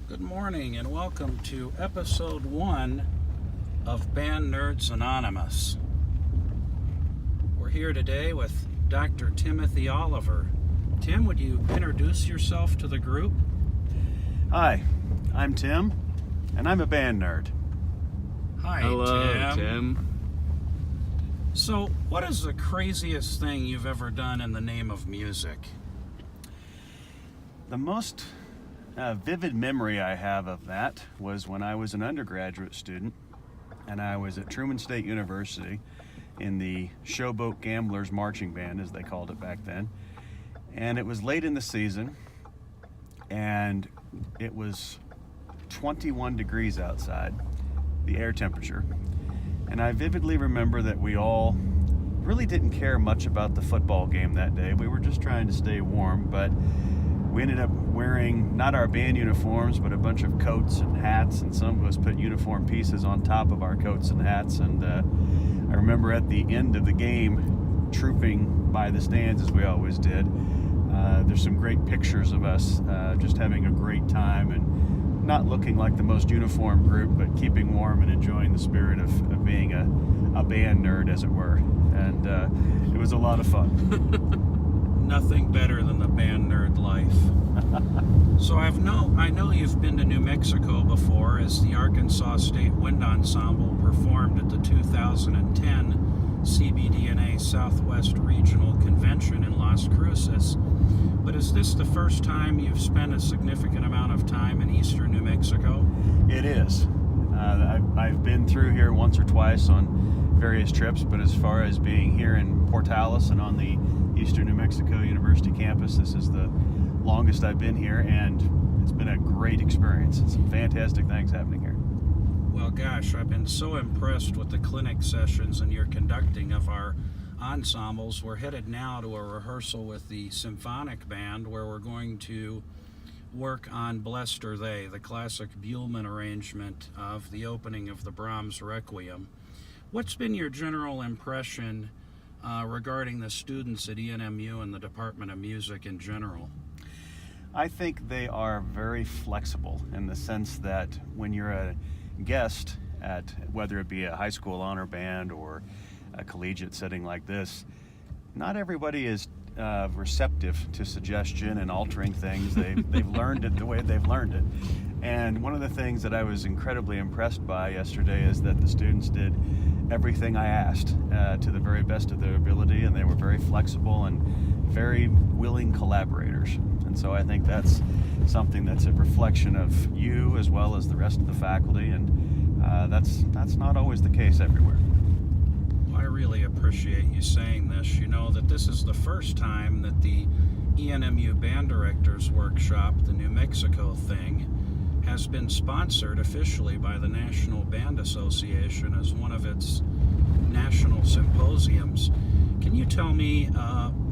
Good morning and welcome to episode 1 of Band Nerds Anonymous. We're here today with Dr. Timothy Oliver. Tim, would you introduce yourself to the group? Hi, I'm Tim, and I'm a band nerd. Hi, Hello, Tim. So, what is the craziest thing you've ever done in the name of music? The most vivid memory I have of that was when I was an undergraduate student, and I was at Truman State University in the Showboat Gamblers Marching Band, as they called it back then. And it was late in the season, and it was 21 degrees outside, the air temperature. And I vividly remember that we all really didn't care much about the football game that day. We were just trying to stay warm, but we ended up wearing not our band uniforms, but a bunch of coats and hats, and some of us put uniform pieces on top of our coats and hats. And I remember at the end of the game, trooping by the stands as we always did. There's some great pictures of us just having a great time and not looking like the most uniform group, but keeping warm and enjoying the spirit of being a band nerd, as it were. And it was a lot of fun. Nothing better than the band nerd life. So I know you've been to New Mexico before, as the Arkansas State Wind Ensemble performed at the 2010 CBDNA Southwest Regional Convention in Las Cruces. But is this the first time you've spent a significant amount of time in eastern New Mexico? It is. I've been through here once or twice on various trips, but as far as being here in Portales and on the Eastern New Mexico University campus, this is the longest I've been here, and it's been a great experience. Some fantastic things happening here. Well, gosh, I've been so impressed with the clinic sessions and your conducting of our ensembles. We're headed now to a rehearsal with the symphonic band where we're going to work on Blessed Are They, the classic Buhlmann arrangement of the opening of the Brahms Requiem. What's been your general impression regarding the students at ENMU and the Department of Music in general? I think they are very flexible in the sense that when you're a guest at, whether it be a high school honor band or a collegiate setting like this, not everybody is receptive to suggestion and altering things. They've learned it the way they've learned it. And one of the things that I was incredibly impressed by yesterday is that the students did everything I asked to the very best of their ability, and they were very flexible and very willing collaborators. And so I think that's something that's a reflection of you as well as the rest of the faculty, and that's not always the case everywhere. I really appreciate you saying this. You know that this is the first time that the ENMU Band Directors Workshop, the New Mexico thing, has been sponsored officially by the National Band Association as one of its national symposiums. Can you tell me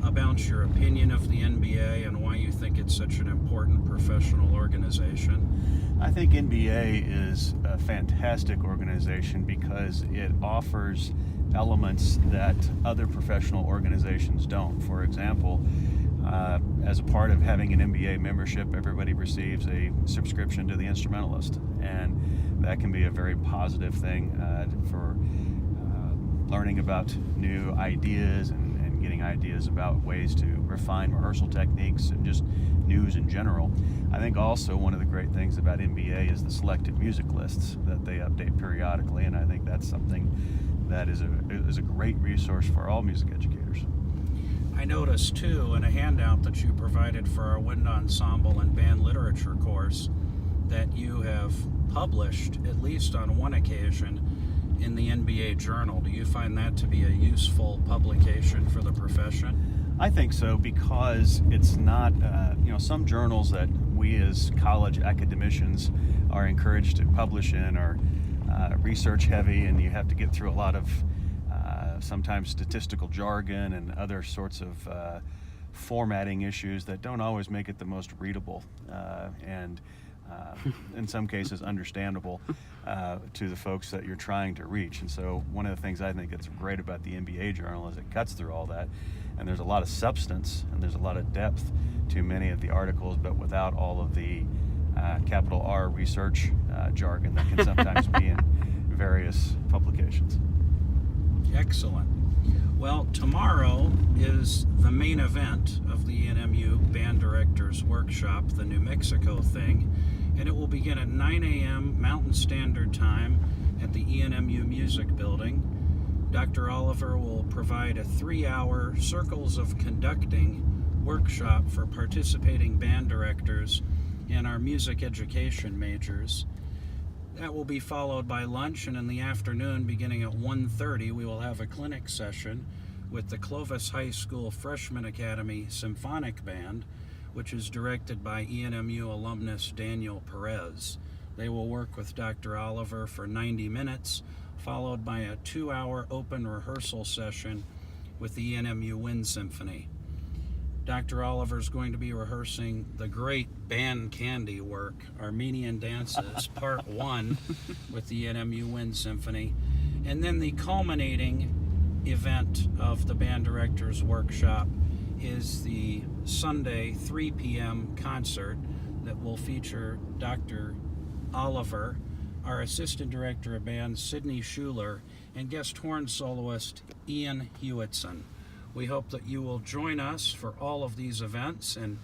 about your opinion of the NBA and why you think it's such an important professional organization? I think NBA is a fantastic organization because it offers elements that other professional organizations don't. For example, as a part of having an NBA membership, everybody receives a subscription to the Instrumentalist, and that can be a very positive thing for learning about new ideas and getting ideas about ways to refine rehearsal techniques and just news in general. I think also one of the great things about NBA is the selected music lists that they update periodically, and I think that's something that is a great resource for all music educators. I noticed too in a handout that you provided for our wind ensemble and band literature course that you have published, at least on one occasion, in the NBA Journal. Do you find that to be a useful publication for the profession? I think so, because it's not, some journals that we as college academicians are encouraged to publish in are research heavy, and you have to get through a lot of sometimes statistical jargon and other sorts of formatting issues that don't always make it the most readable and in some cases understandable to the folks that you're trying to reach. And so one of the things I think that's great about the NBA Journal is it cuts through all that, and there's a lot of substance and there's a lot of depth to many of the articles, but without all of the capital R research jargon that can sometimes be in various publications. Excellent. Well, tomorrow is the main event of the ENMU Band Directors Workshop, the New Mexico thing, and it will begin at 9 a.m. Mountain Standard Time at the ENMU Music Building. Dr. Oliver will provide a 3-hour Circles of Conducting workshop for participating band directors and our music education majors. That will be followed by lunch, and in the afternoon, beginning at 1:30, we will have a clinic session with the Clovis High School Freshman Academy Symphonic Band, which is directed by ENMU alumnus Daniel Perez. They will work with Dr. Oliver for 90 minutes, followed by a 2-hour open rehearsal session with the ENMU Wind Symphony. Dr. Oliver is going to be rehearsing the great band candy work, Armenian Dances, Part 1, with the ENMU Wind Symphony. And then the culminating event of the Band Directors Workshop is the Sunday 3 p.m. concert that will feature Dr. Oliver, our Assistant Director of Band, Sidney Schuler, and guest horn soloist, Ian Hewitson. We hope that you will join us for all of these events. And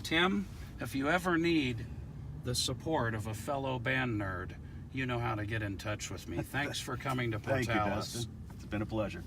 Tim, if you ever need the support of a fellow band nerd, you know how to get in touch with me. Thanks for coming to Portales. Thank you, Dustin. It's been a pleasure.